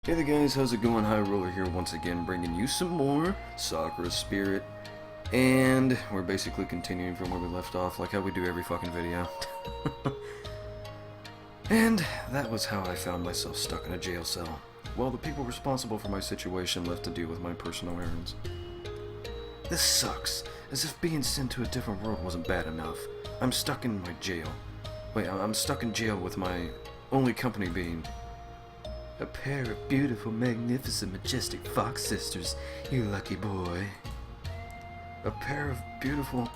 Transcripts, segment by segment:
Hey there guys, how's it going? High Roller here once again, bringing you some more Sakura Spirit. And we're basically continuing from where we left off, like how we do every fucking video. And that was how I found myself stuck in a jail cell, while the people responsible for my situation left to deal with my personal errands. This sucks, as if being sent to a different world wasn't bad enough. I'm stuck in my jail. Wait, I'm stuck in jail with my only company being a pair of beautiful, magnificent, majestic fox sisters, you lucky boy. A pair of beautiful...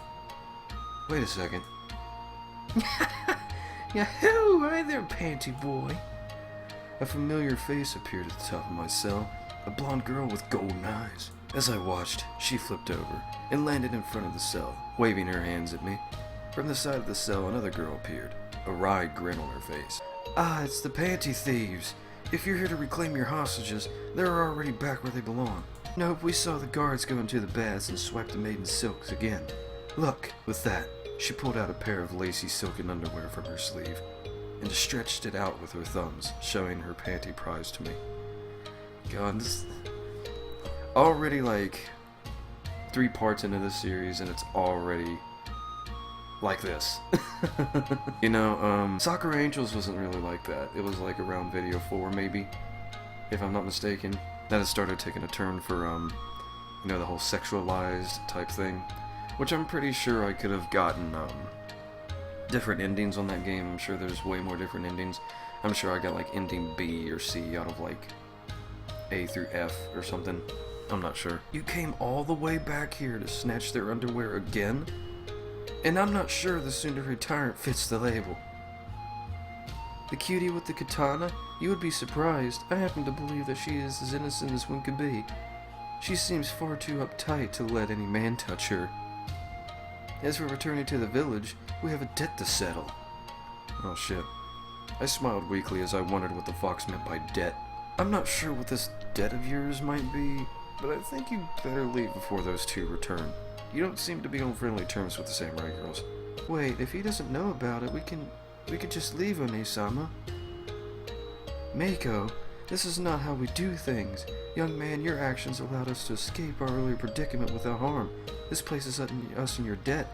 Wait a second. Yahoo! Hi there, panty boy. A familiar face appeared at the top of my cell, a blonde girl with golden eyes. As I watched, she flipped over and landed in front of the cell, waving her hands at me. From the side of the cell, another girl appeared, a wry grin on her face. Ah, it's the panty thieves. If you're here to reclaim your hostages, they're already back where they belong. Nope, we saw the guards go into the baths and swipe the maiden's silks again. Look, with that, she pulled out a pair of lacy silken underwear from her sleeve and stretched it out with her thumbs, showing her panty prize to me. God, this... Already like 3 parts into this series and it's already like this. You know, Sakura Angels wasn't really like that. It was like around video 4 maybe, if I'm not mistaken, that it started taking a turn for, you know, the whole sexualized type thing, which I'm pretty sure I could have gotten, different endings on that game. I'm sure there's way more different endings. I'm sure I got like ending B or C out of like A through F or something. I'm not sure. You came all the way back here to snatch their underwear again? And I'm not sure the Tsundere tyrant fits the label. The cutie with the katana? You would be surprised. I happen to believe that she is as innocent as one could be. She seems far too uptight to let any man touch her. As for returning to the village, we have a debt to settle. Oh shit. I smiled weakly as I wondered what the fox meant by debt. I'm not sure what this debt of yours might be, but I think you better leave before those two return. You don't seem to be on friendly terms with the samurai girls. Wait, if he doesn't know about it, we could just leave One-sama. Mako, this is not how we do things. Young man, your actions allowed us to escape our earlier predicament without harm. This places us in your debt,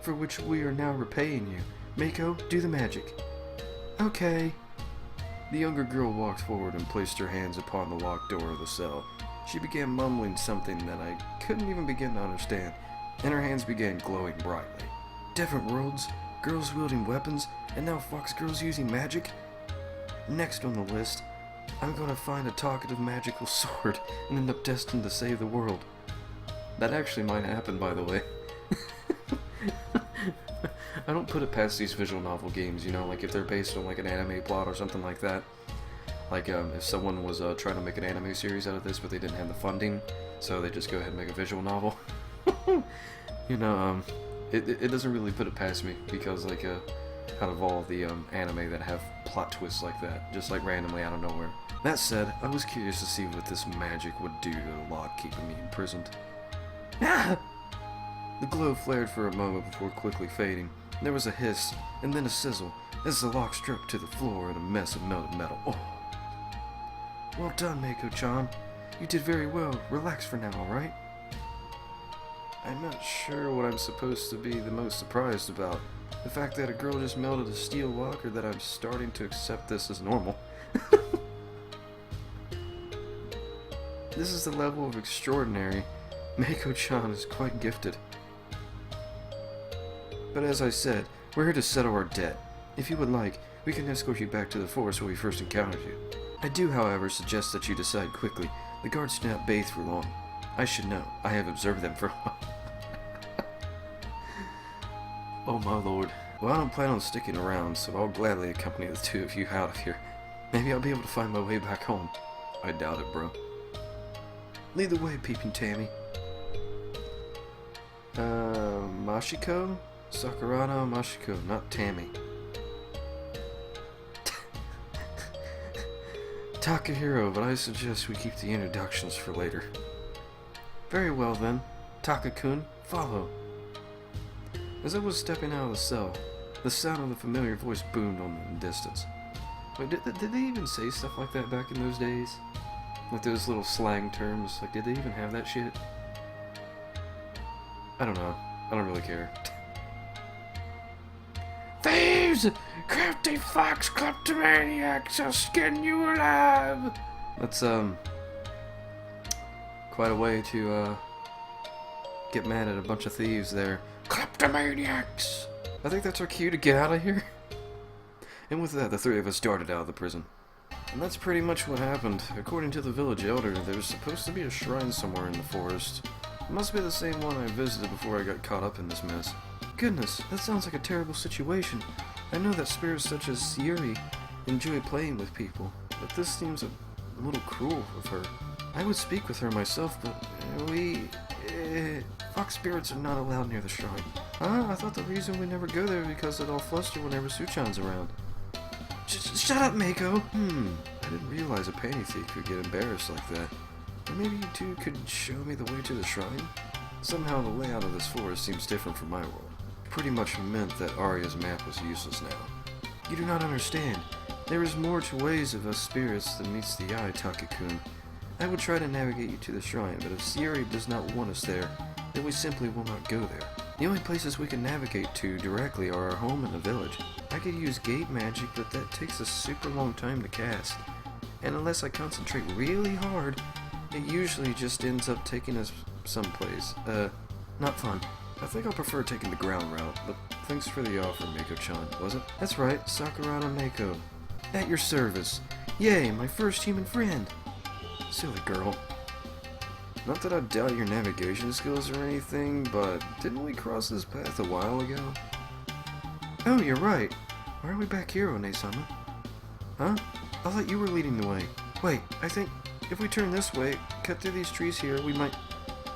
for which we are now repaying you. Mako, do the magic. Okay. The younger girl walked forward and placed her hands upon the locked door of the cell. She began mumbling something that I couldn't even begin to understand, and her hands began glowing brightly. Different worlds, girls wielding weapons, and now fox girls using magic? Next on the list, I'm gonna find a talkative magical sword and end up destined to save the world. That actually might happen, by the way. I don't put it past these visual novel games, you know, like if they're based on like an anime plot or something like that. Like, if someone was trying to make an anime series out of this, but they didn't have the funding, so they just go ahead and make a visual novel. You know, it doesn't really put it past me, because, like, out of all the anime that have plot twists like that, just, like, randomly out of nowhere. That said, I was curious to see what this magic would do to the lock keeping me imprisoned. Ah! The glow flared for a moment before quickly fading. There was a hiss, and then a sizzle, as the lock stripped to the floor in a mess of melted metal. Oh! Well done, Mako-chan. You did very well. Relax for now, alright? I'm not sure what I'm supposed to be the most surprised about. The fact that a girl just melted a steel lock, or that I'm starting to accept this as normal. This is the level of extraordinary. Mako-chan is quite gifted. But as I said, we're here to settle our debt. If you would like, we can escort you back to the forest where we first encountered you. I do, however, suggest that you decide quickly. The guards do not bathe for long. I should know. I have observed them for a while. Oh my lord. Well, I don't plan on sticking around, so I'll gladly accompany the two of you out of here. Maybe I'll be able to find my way back home. I doubt it, bro. Lead the way, Peeping Tammy. Mashiko? Sakurano Mashiko, not Tammy. Takahiro, but I suggest we keep the introductions for later. Very well then. Taka-kun, follow. As I was stepping out of the cell, the sound of the familiar voice boomed on in the distance. Wait, did they even say stuff like that back in those days? Like those little slang terms? Like, did they even have that shit? I don't know. I don't really care. Thieves! Crafty fox kleptomaniacs! I'll skin you alive! That's, quite a way to, get mad at a bunch of thieves there. Kleptomaniacs! I think that's our cue to get out of here. And with that, the three of us darted out of the prison. And that's pretty much what happened. According to the village elder, there's supposed to be a shrine somewhere in the forest. It must be the same one I visited before I got caught up in this mess. Goodness, that sounds like a terrible situation. I know that spirits such as Sayuri enjoy playing with people, but this seems a little cruel of her. I would speak with her myself, but fox spirits are not allowed near the shrine. I thought the reason we never go there is because it all fluster whenever Suchan's around. Shut up, Mako! I didn't realize a panty thief could get embarrassed like that. Or maybe you two could show me the way to the shrine? Somehow the layout of this forest seems different from my world. Pretty much meant that Arya's map was useless now. You do not understand. There is more to ways of us spirits than meets the eye, Takakun. I will try to navigate you to the shrine, but if Sayuri does not want us there, then we simply will not go there. The only places we can navigate to directly are our home and the village. I could use gate magic, but that takes a super long time to cast. And unless I concentrate really hard, it usually just ends up taking us someplace. Not fun. I think I'll prefer taking the ground route, but thanks for the offer, Mako-chan, was it? That's right, Sakura Mako. At your service. Yay, my first human friend. Silly girl. Not that I doubt your navigation skills or anything, but didn't we cross this path a while ago? Oh, you're right. Why are we back here, One-sama? Huh? I thought you were leading the way. Wait, I think if we turn this way, cut through these trees here, we might...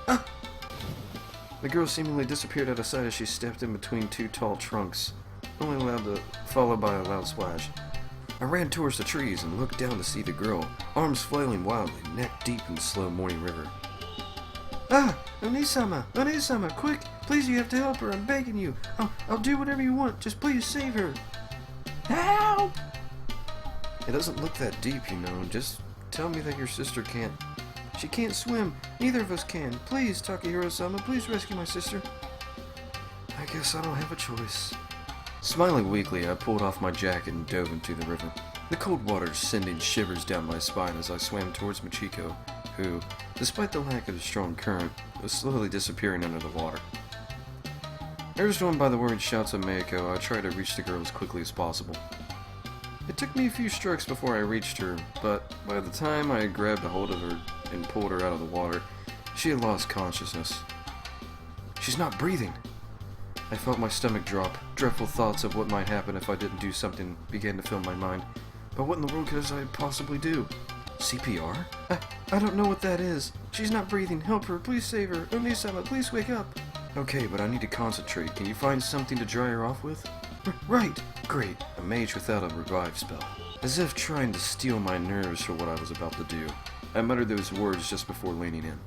Ah! The girl seemingly disappeared out of sight as she stepped in between two tall trunks, followed by a loud splash. I ran towards the trees and looked down to see the girl, arms flailing wildly, neck deep in the slow morning river. Ah! One-sama! One-sama, quick! Please, you have to help her, I'm begging you! I'll do whatever you want, just please save her! Help! It doesn't look that deep, you know, just tell me that your sister can't... She can't swim, neither of us can. Please, Takahiro-sama, please rescue my sister. I guess I don't have a choice. Smiling weakly, I pulled off my jacket and dove into the river. The cold water sending shivers down my spine as I swam towards Michiko, who, despite the lack of a strong current, was slowly disappearing under the water. Urged on by the worried shouts of Meiko, I tried to reach the girl as quickly as possible. It took me a few strokes before I reached her, but by the time I had grabbed a hold of her and pulled her out of the water, she had lost consciousness. She's not breathing! I felt my stomach drop. Dreadful thoughts of what might happen if I didn't do something began to fill my mind. But what in the world could I possibly do? CPR? I don't know what that is. She's not breathing. Help her. Please save her. One-sama, please wake up. Okay, but I need to concentrate. Can you find something to dry her off with? Right. Great. A mage without a revive spell. As if trying to steel my nerves for what I was about to do, I muttered those words just before leaning in.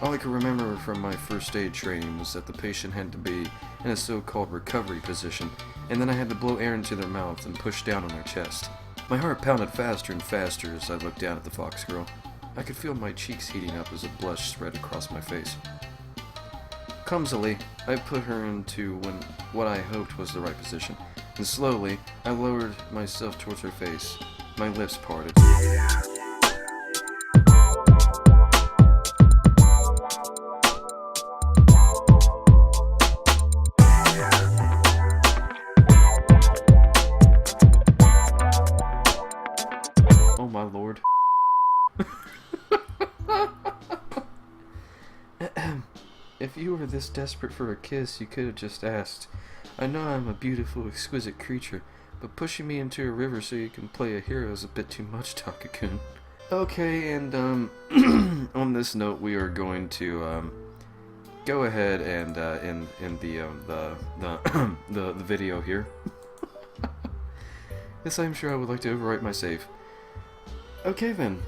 All I could remember from my first aid training was that the patient had to be in a so-called recovery position, and then I had to blow air into their mouth and push down on their chest. My heart pounded faster and faster as I looked down at the fox girl. I could feel my cheeks heating up as a blush spread across my face. Clumsily, I put her into what I hoped was the right position, and slowly, I lowered myself towards her face. My lips parted. Oh my lord. If you were this desperate for a kiss, you could have just asked. I know I'm a beautiful, exquisite creature, but pushing me into a river so you can play a hero is a bit too much, Takakun. Okay, and on this note, we are going to go ahead and end the video here. Yes, I'm sure I would like to overwrite my save. Okay then.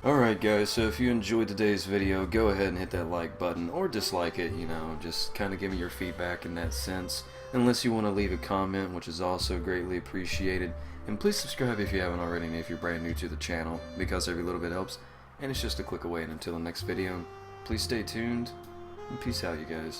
Alright guys, so if you enjoyed today's video, go ahead and hit that like button, or dislike it, you know, just kind of give me your feedback in that sense. Unless you want to leave a comment, which is also greatly appreciated. And please subscribe if you haven't already, and if you're brand new to the channel, because every little bit helps, and it's just a click away. And until the next video, please stay tuned, and peace out you guys.